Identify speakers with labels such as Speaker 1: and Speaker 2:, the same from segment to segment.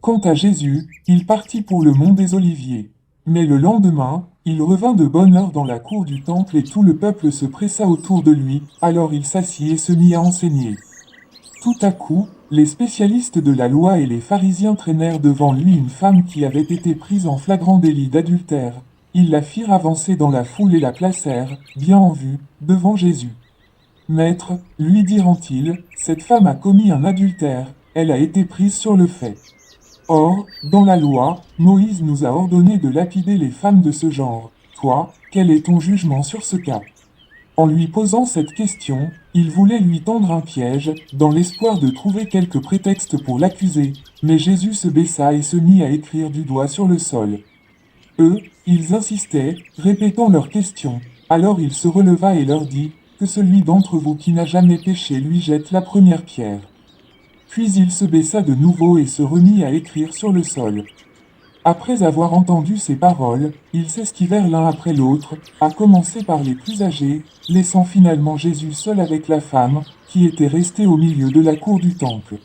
Speaker 1: Quant à Jésus, il partit pour le mont des Oliviers. Mais le lendemain, il revint de bonne heure dans la cour du temple et tout le peuple se pressa autour de lui, alors il s'assit et se mit à enseigner. Tout à coup, les spécialistes de la loi et les pharisiens traînèrent devant lui une femme qui avait été prise en flagrant délit d'adultère. Ils la firent avancer dans la foule et la placèrent, bien en vue, devant Jésus. Maître, lui dirent-ils, cette femme a commis un adultère, elle a été prise sur le fait. Or, dans la loi, Moïse nous a ordonné de lapider les femmes de ce genre. Toi, quel est ton jugement sur ce cas? En lui posant cette question, il voulait lui tendre un piège, dans l'espoir de trouver quelque prétexte pour l'accuser, mais Jésus se baissa et se mit à écrire du doigt sur le sol. Eux, ils insistaient, répétant leurs questions. Alors il se releva et leur dit, que celui d'entre vous qui n'a jamais péché lui jette la première pierre. Puis il se baissa de nouveau et se remit à écrire sur le sol. Après avoir entendu ces paroles, ils s'esquivèrent l'un après l'autre, à commencer par les plus âgés, laissant finalement Jésus seul avec la femme, qui était restée au milieu de la cour du temple.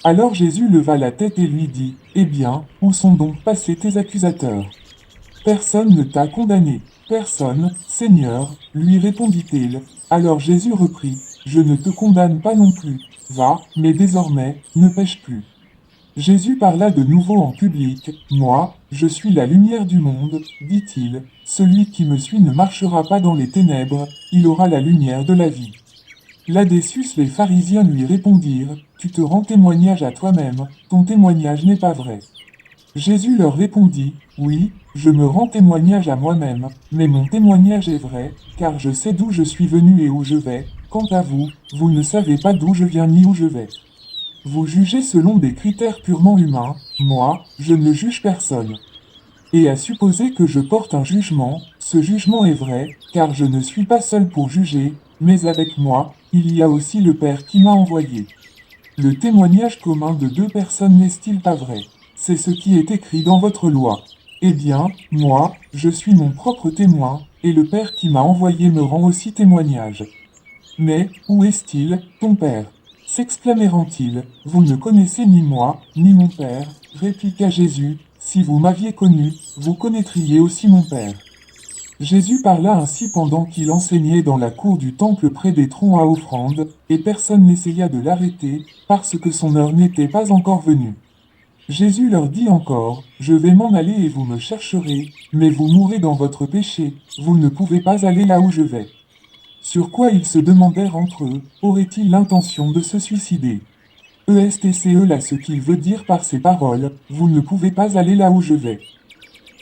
Speaker 1: Alors Jésus leva la tête et lui dit, « Eh bien, où sont donc passés tes accusateurs? Personne ne t'a condamné. Personne, Seigneur, lui répondit-il. Alors Jésus reprit, « Je ne te condamne pas non plus. Va, mais désormais, ne pêche plus. » Jésus parla de nouveau en public. Moi, je suis la lumière du monde, dit-il. Celui qui me suit ne marchera pas dans les ténèbres, il aura la lumière de la vie. Là-dessus, les pharisiens lui répondirent, tu te rends témoignage à toi-même, ton témoignage n'est pas vrai. Jésus leur répondit, oui, je me rends témoignage à moi-même, mais mon témoignage est vrai, car je sais d'où je suis venu et où je vais. Quant à vous, vous ne savez pas d'où je viens ni où je vais. Vous jugez selon des critères purement humains, moi, je ne juge personne. Et à supposer que je porte un jugement, ce jugement est vrai, car je ne suis pas seul pour juger, mais avec moi, il y a aussi le Père qui m'a envoyé. Le témoignage commun de deux personnes n'est-il pas vrai? C'est ce qui est écrit dans votre loi. Eh bien, moi, je suis mon propre témoin, et le Père qui m'a envoyé me rend aussi témoignage. Mais, où est-il, ton Père? S'exclamèrent-ils, vous ne connaissez ni moi, ni mon Père, répliqua Jésus, si vous m'aviez connu, vous connaîtriez aussi mon Père. Jésus parla ainsi pendant qu'il enseignait dans la cour du temple près des troncs à offrande, et personne n'essaya de l'arrêter, parce que son heure n'était pas encore venue. Jésus leur dit encore, je vais m'en aller et vous me chercherez, mais vous mourrez dans votre péché, vous ne pouvez pas aller là où je vais. Sur quoi ils se demandèrent entre eux, aurait-il l'intention de se suicider? ESTCE là ce qu'il veut dire par ces paroles, vous ne pouvez pas aller là où je vais.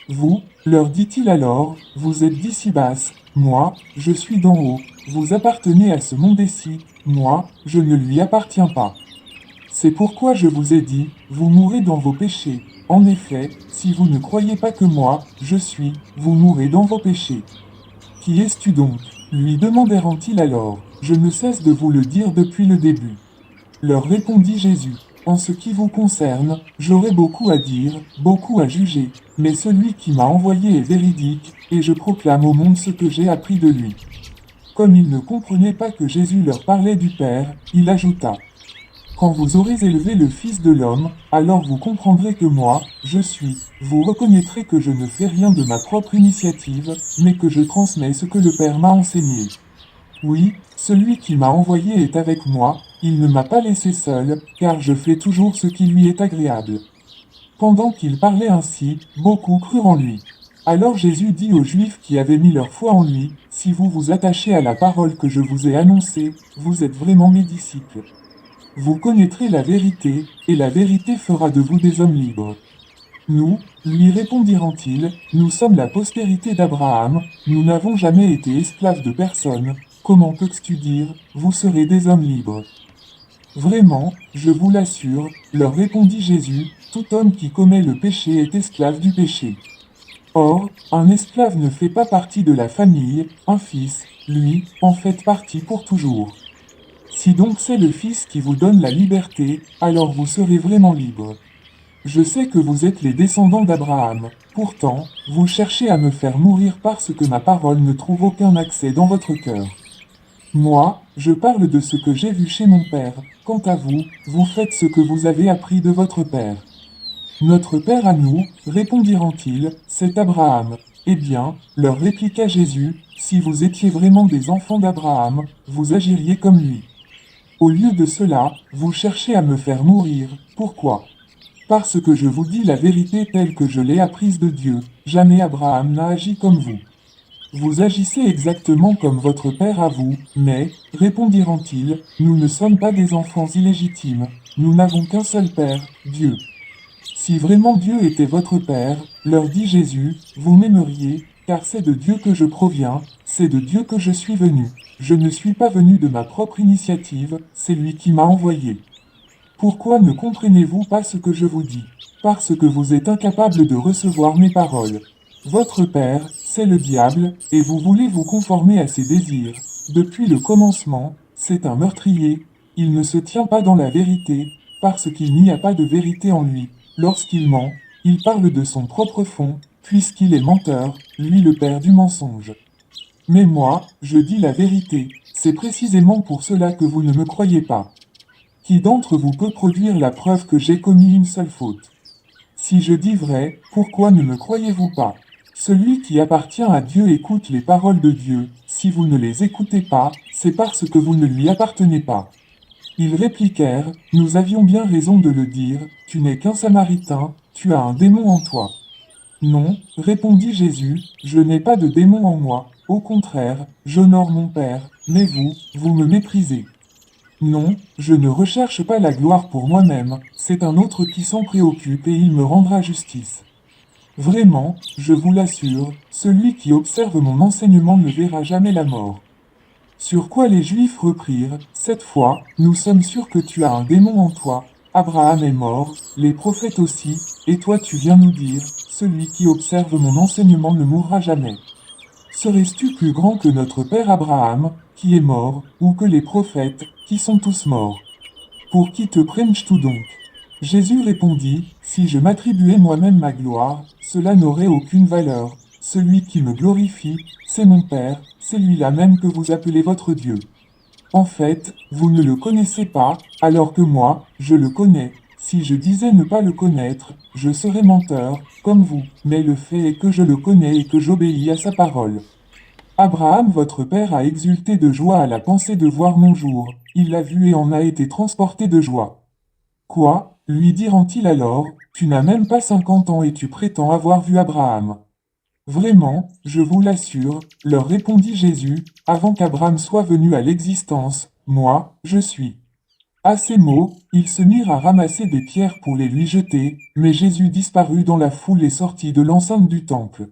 Speaker 1: Vous, leur dit-il alors, vous êtes d'ici basse, moi, je suis d'en haut, vous appartenez à ce monde-ci, moi, je ne lui appartiens pas. C'est pourquoi je vous ai dit, vous mourrez dans vos péchés. En effet, si vous ne croyez pas que moi, je suis, vous mourrez dans vos péchés. Qui es-tu donc? Lui demandèrent-ils alors. Je ne cesse de vous le dire depuis le début. Leur répondit Jésus. En ce qui vous concerne, j'aurai beaucoup à dire, beaucoup à juger, mais celui qui m'a envoyé est véridique, et je proclame au monde ce que j'ai appris de lui. Comme ils ne comprenaient pas que Jésus leur parlait du Père, il ajouta. Quand vous aurez élevé le Fils de l'homme, alors vous comprendrez que moi, je suis. Vous reconnaîtrez que je ne fais rien de ma propre initiative, mais que je transmets ce que le Père m'a enseigné. Oui, celui qui m'a envoyé est avec moi, il ne m'a pas laissé seul, car je fais toujours ce qui lui est agréable. Pendant qu'il parlait ainsi, beaucoup crurent en lui. Alors Jésus dit aux Juifs qui avaient mis leur foi en lui, si vous vous attachez à la parole que je vous ai annoncée, vous êtes vraiment mes disciples. Vous connaîtrez la vérité, et la vérité fera de vous des hommes libres. Nous, lui répondirent-ils, nous sommes la postérité d'Abraham, nous n'avons jamais été esclaves de personne, comment peux-tu dire, vous serez des hommes libres? Vraiment, je vous l'assure, leur répondit Jésus, tout homme qui commet le péché est esclave du péché. Or, un esclave ne fait pas partie de la famille, un fils, lui, en fait partie pour toujours. Si donc c'est le Fils qui vous donne la liberté, alors vous serez vraiment libre. Je sais que vous êtes les descendants d'Abraham, pourtant, vous cherchez à me faire mourir parce que ma parole ne trouve aucun accès dans votre cœur. Moi, je parle de ce que j'ai vu chez mon père, quant à vous, vous faites ce que vous avez appris de votre père. Notre père à nous, répondirent-ils, c'est Abraham. Eh bien, leur répliqua Jésus, si vous étiez vraiment des enfants d'Abraham, vous agiriez comme lui. Au lieu de cela, vous cherchez à me faire mourir. Pourquoi? Parce que je vous dis la vérité telle que je l'ai apprise de Dieu. Jamais Abraham n'a agi comme vous. Vous agissez exactement comme votre père à vous, mais, répondirent-ils, nous ne sommes pas des enfants illégitimes. Nous n'avons qu'un seul père, Dieu. Si vraiment Dieu était votre père, leur dit Jésus, vous m'aimeriez, car c'est de Dieu que je proviens, c'est de Dieu que je suis venu. Je ne suis pas venu de ma propre initiative, c'est lui qui m'a envoyé. Pourquoi ne comprenez-vous pas ce que je vous dis? Parce que vous êtes incapable de recevoir mes paroles. Votre père, c'est le diable, et vous voulez vous conformer à ses désirs. Depuis le commencement, c'est un meurtrier. Il ne se tient pas dans la vérité, parce qu'il n'y a pas de vérité en lui. Lorsqu'il ment, il parle de son propre fond, puisqu'il est menteur, lui le père du mensonge. Mais moi, je dis la vérité. C'est précisément pour cela que vous ne me croyez pas. Qui d'entre vous peut produire la preuve que j'ai commis une seule faute? Si je dis vrai, pourquoi ne me croyez-vous pas? Celui qui appartient à Dieu écoute les paroles de Dieu. Si vous ne les écoutez pas, c'est parce que vous ne lui appartenez pas. Ils répliquèrent, nous avions bien raison de le dire, tu n'es qu'un Samaritain, tu as un démon en toi. Non, répondit Jésus, je n'ai pas de démon en moi, au contraire, j'honore mon Père, mais vous, vous me méprisez. Non, je ne recherche pas la gloire pour moi-même, c'est un autre qui s'en préoccupe et il me rendra justice. Vraiment, je vous l'assure, celui qui observe mon enseignement ne verra jamais la mort. Sur quoi les Juifs reprirent, cette fois, nous sommes sûrs que tu as un démon en toi. Abraham est mort, les prophètes aussi, et toi tu viens nous dire, celui qui observe mon enseignement ne mourra jamais. Serais-tu plus grand que notre père Abraham, qui est mort, ou que les prophètes, qui sont tous morts? Pour qui te prends-tu donc? Jésus répondit, si je m'attribuais moi-même ma gloire, cela n'aurait aucune valeur. Celui qui me glorifie, c'est mon Père, c'est lui-là même que vous appelez votre Dieu. En fait, vous ne le connaissez pas, alors que moi, je le connais. Si je disais ne pas le connaître, je serais menteur, comme vous, mais le fait est que je le connais et que j'obéis à sa parole. Abraham votre père a exulté de joie à la pensée de voir mon jour, il l'a vu et en a été transporté de joie. Quoi, lui diront-ils alors, tu n'as même pas 50 ans et tu prétends avoir vu Abraham. Vraiment, je vous l'assure, leur répondit Jésus, avant qu'Abraham soit venu à l'existence, moi, je suis. À ces mots, ils se mirent à ramasser des pierres pour les lui jeter, mais Jésus disparut dans la foule et sortit de l'enceinte du temple.